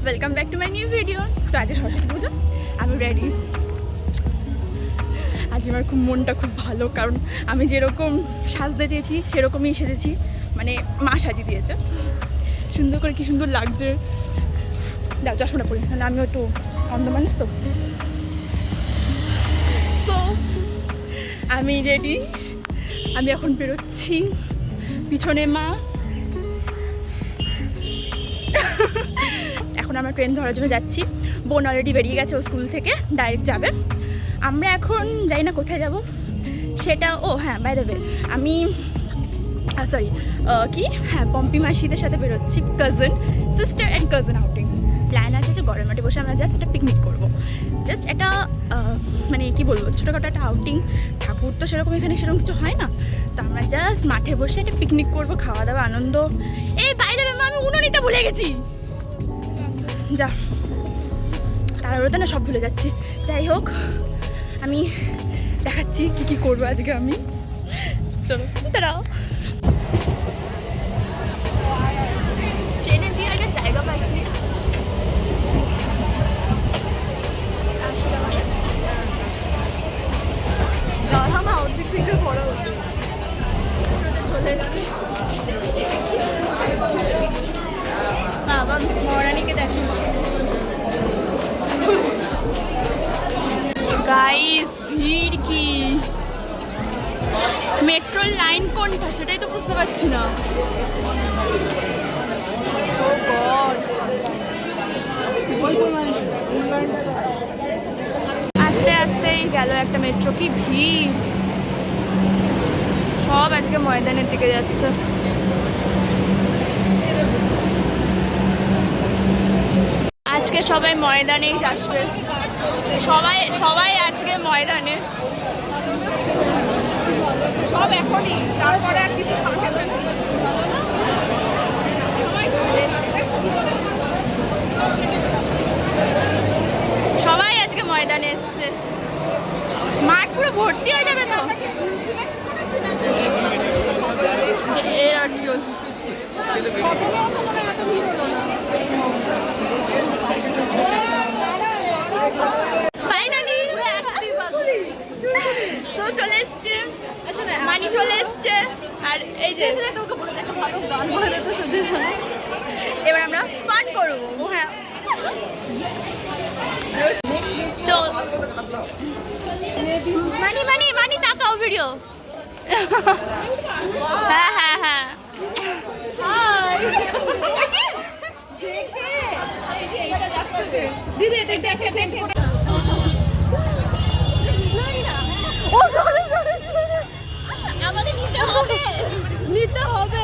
Welcome back to my new video. তো আজকে সরস্বতী পুজো, আমি রেডি। আজ আমার মনটা খুব ভালো, কারণ আমি যেরকম সাজতে চেয়েছি সেরকমই সেজেছি। মানে মা সাজিয়ে দিয়েছে সুন্দর করে, কি সুন্দর লাগছে। দাও চশমাটা পরি, নাহলে আমিও একটু অন্ধ মানুষ তো। সো আমি রেডি, আমি এখন বেরোচ্ছি। পিছনে মা। এখন আমরা ট্রেন ধরার জন্য যাচ্ছি। বোন অলরেডি বেরিয়ে গেছে, ও স্কুল থেকে ডাইরেক্ট যাবে। আমরা এখন যাই না কোথায় যাব সেটা। ও হ্যাঁ, বাই দ্য ওয়ে আমি সরি পম্পি মাসিদের সাথে বেরোচ্ছি। Sister and cousin outing plan আছে, যে গড়ের মাঠে বসে আমরা জাস্ট একটা পিকনিক করবো। জাস্ট এটা মানে কি বলবো, ছোটোখাটো একটা আউটিং। ঠাকুর তো সেরকম এখানে সেরকম কিছু হয় না, তো আমরা জাস্ট মাঠে বসে একটা পিকনিক করবো, খাওয়া দাওয়া আনন্দ। এই বাই দ্য ওয়ে মা, আমি উনো নিতে ভুলে গেছি। যা তাড়াহুড়োতে না সব ভুলে যাচ্ছি। যাই হোক, আমি দেখাচ্ছি কি কি করবো আজকে আমি। চলো তারা ট্রেনের দিয়ে একটা জায়গা পাইছি। আমার আউটফিট থেকে পড়া হচ্ছে, চলে এসছি। আবার মহারানীকে দেখো গাইস, ভিড় কি! মেট্রোর লাইন কোনটা সেটাই তো বুঝতে পারছি না। আস্তে আস্তেই গেল একটা মেট্রো, কি ভিড়! সব আজকে ময়দানের দিকে যাচ্ছে। আজকে সবাই ময়দানেই আসবে, সবাই আজকে ময়দানে। সব এখনই, তারপরে আর কিছু থাকে না। সবাই আজকে ময়দানে এসছে। মাঠ পুরো ভর্তি হয়ে যাবে তো। এর আর কি ফাইনালি তো চলে এসছে, মানি চলে এসছে। আর এই যে এবার আমরা ফান করবো। হ্যাঁ মানি মানি মানি তাকাও ভিডিও। হ্যাঁ হ্যাঁ হ্যাঁ দিদি দেখে দেখে। আমাদের নিতে হবে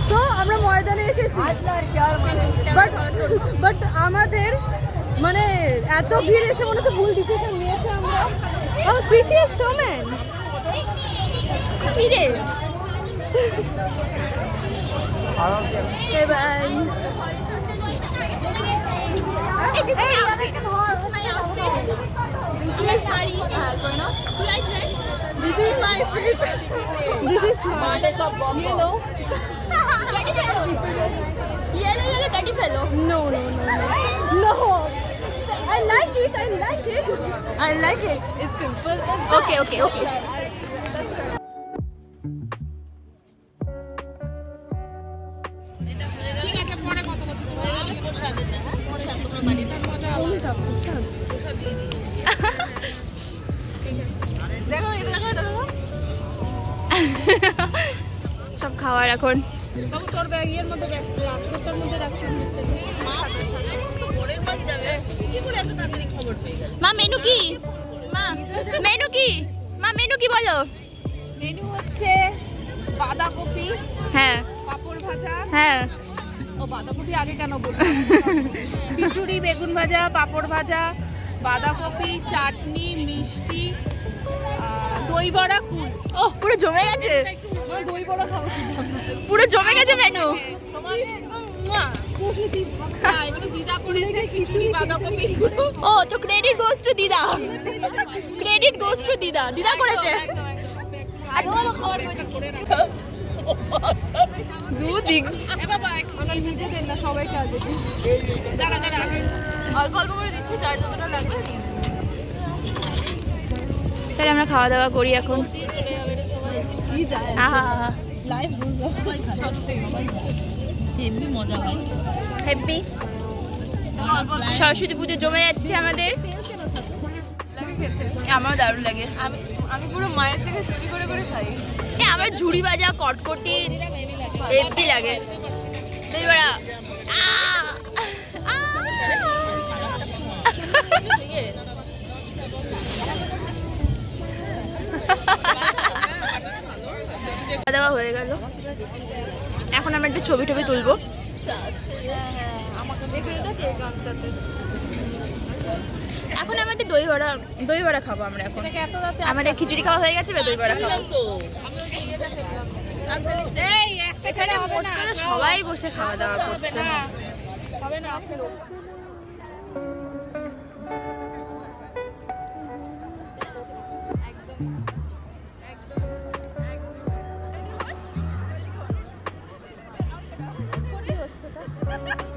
তো আমরা ময়দানে এসেছি। বাট আমাদের মানে এত ভিড় এসে মনে হচ্ছে ভুল ডিসিশন নিয়েছে আমরা। প্রিটিয়েস্ট ওম্যান কি রে? By. This is my fit. This is my yellow. Yellow dirty fellow. No. I like it. It's simple. Okay. সব খাওয়ার এখন। তোর ব্যাগের মধ্যে মা মেনু কি? মেনু কি বলো? মেনু হচ্ছে বাঁধাকপি, হ্যাঁ, পাঁপড় ভাজা, হ্যাঁ। ও বাঁধাকপি আগে কেন বলবো? খিচুড়ি, বেগুন ভাজা, পাঁপড় ভাজা, বাঁধাকপি, চাটনি, মিষ্টি, দই বড়া, কুল। ও পুরো জমে গেছে। দই বড়া খাবো, পুরো জমে গেছে মেনু। এগুলো দিদা করেছে, খিচুড়ি, বাঁধাকপি। ও তো ক্রেডিট গোস টু দিদা। দিদা করেছে। দুদিক নিজেদের না সবাইকে আগে দিই। অল্প অল্প করে দিচ্ছি, যার যতটা লাগবে। তাহলে আমরা খাওয়া দাওয়া করি এখন। কি যায় আহা লাইভ বুঝলো হেভি মজা হয় হ্যাপি সরস্বতী পুজো জমে যাচ্ছে আমাদের। আমারও দারুণ লাগে। আমি পুরো মায়ের থেকে চুরি করে করে খাই আমার ঝুড়ি ভাজা কটকটি হেভি লাগে। দই বড়া খাওয়া দাওয়া হয়ে গেল, এখন আমরা একটু ছবি টবি তুলবো। এখন আমাদের দই বড়া খাবো আমরা। এখন আমাদের খিচুড়ি খাওয়া হয়ে গেছে, এবার দই বড়া খাবো। সবাই বসে খাওয়া দাওয়া করছে।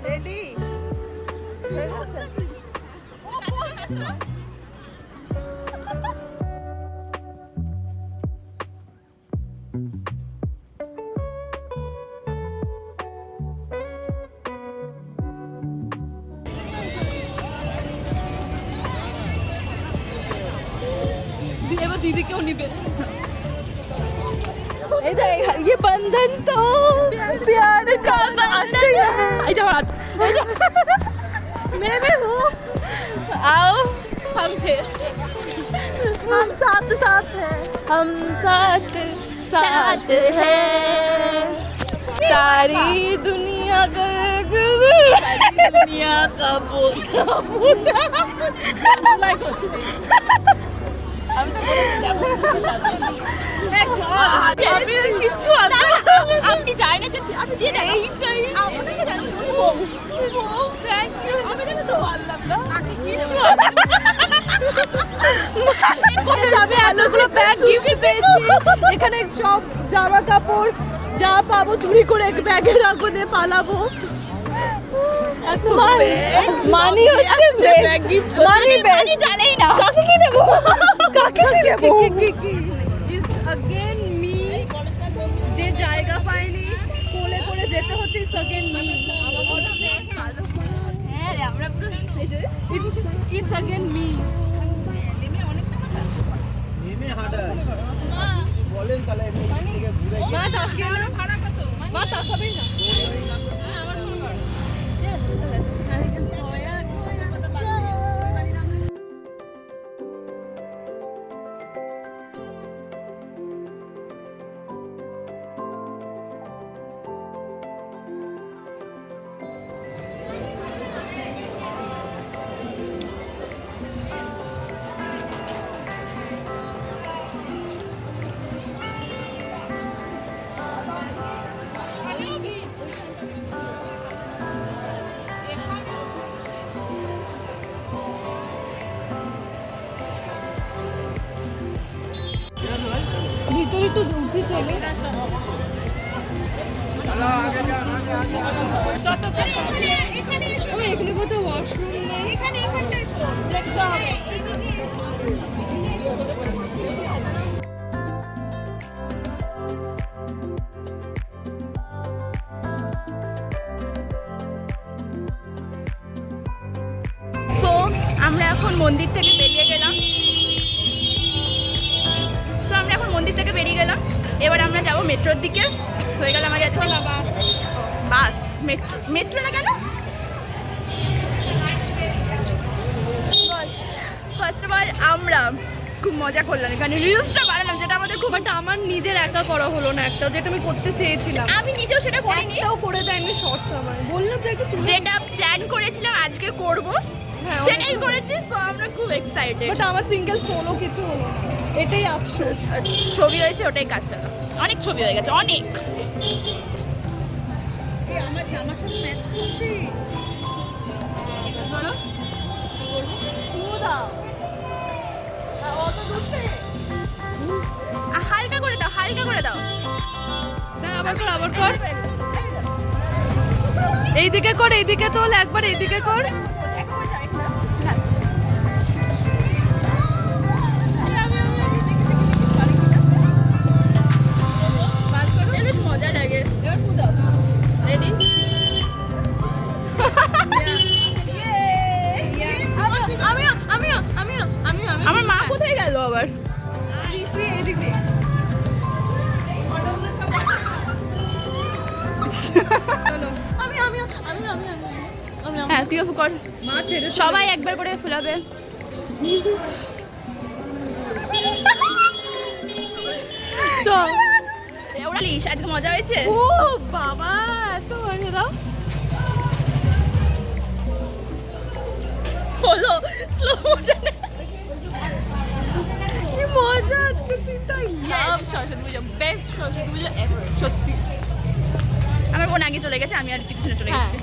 রেডি হয়ে গেছে এবার দিদিকেও নিবে ये बंधन तो प्यार का बंधन मैं भी हूँ आओ हम साथ साथ हैं हम साथ साथ हैं सारी दुनिया का बोझा उठा আমি তো কিছু আপনি চাই না, আপনি দিয়ে দেন। এখানে সব জামা কাপড় যা পাবো চুরি করে এক ব্যাগে রাখবো, দিয়ে পালাবো। মানি হচ্ছে মানি জানেই না কাকে কি দেবো, কাকে কি দেবো। ইজ अगेन মি, যে জায়গা পাইনি কোলে করে যেতে হচ্ছে। ইজ अगेन মি, হ্যাঁ আমরা পুরো ইটস अगेन মি। নেমে হাঁটা বলেন তাহলে থেকে ঘুরে মা তাকিয়ে না, ভাড়া কত মা তাকাবে না। ভিতরে তো উঠে চলে এখানে কোথাও ওয়াশরুম নেই, এখানে দেখতে হবে। সো আমরা এখন মন্দির থেকে বেরিয়ে গেলাম। এবার আমরা যাবো মেট্রোর দিকে। হয়ে গেল আমার যাচ্ছে বাস, মেট্রো না কেন। ফার্স্ট অফ অল আমরা খুব মজা করলাম এখানে, রিলসটা বানালাম, যেটা আমাদের খুব একটা আমার নিজের একা করা হলো না, একটা যেটা আমি করতে চেয়েছিলাম। আমি নিজেও সেটা করিনি, একটাও করে দেয়নি শর্টস। আমার বললাম যে যেটা প্ল্যান করেছিলাম আজকে করব সেটাই করেছি। তো আমরা খুব এক্সাইটেড, বাট আমার সিঙ্গেল সোলো কিছু হলো না, এটাই আফসোস। ছবি হয়েছে ওটাই কাজ চালা, অনেক ছবি হয়ে গেছে অনেক। আমার জামার সাথে ম্যাচ করছি। হালকা করে দাও, হালকা করে দাও। আবার কর, আবার কর। এইদিকে কর, এইদিকে তোল, একবার এইদিকে কর। মজা লাগে। রেডি? আমার মা কোথায় গেল আবার? হ্যাঁ তুইও কর, মা ছেড়ে সবাই একবার করে ফুলাবে। চল ওরা লিস, আজকে মজা হয়েছে। ও বাবা, এত মজা দাও। হলো স্লো মোশনে। কি মজা আজকে দিনটা। লাভ সরস্বতী পূজা, বেস্ট সরস্বতী পূজা এভার, সত্যি। আমার বোন আগে চলে গেছে, আমি আর একটু পিছনে চলে হ্যাঁ। গেছি।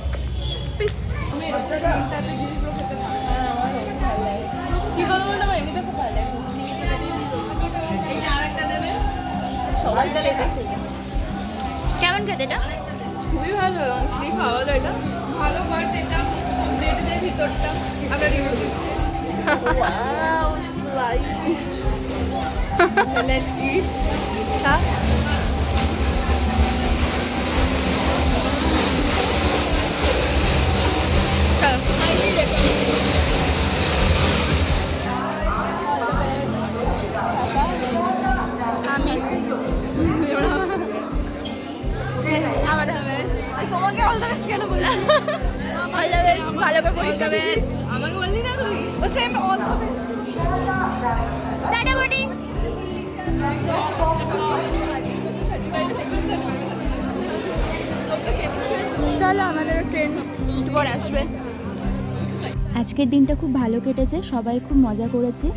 কি বলবো না, আমার এমনিতে খুব ভালো লাগে। সবাই তাহলে এটা খেয়ে। কেমন খেতে এটা? খুবই ভালো, শ্রী খাওয়া দাওয়া এটা ভালো, বাট এটা ব্রেডের ভিতরটা আমরা রিভিউ দিচ্ছি। Wow like let's eat. হ্যাঁ আমি তোমাকে অল দ্য বেস্ট কেন বললি? ভালো করে পরীক্ষা দেবে। আমাকে বললি না তুই? ও same all the best. Tata buddy. চলো আমাদের ট্রেন একটু পরে আসবে। আজকের দিনটা খুব ভালো কেটেছে, সবাই খুব মজা করেছে।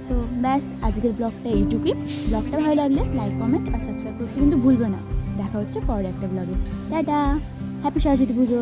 তো ব্যাস আজকের ব্লগটা এইটুকুই। ব্লগটা ভালো লাগলে লাইক, কমেন্ট আর সাবস্ক্রাইব করতে কিন্তু ভুলবে না। দেখা হচ্ছে পরের একটা ব্লগে। টাটা, হ্যাপি সরস্বতী পুজো।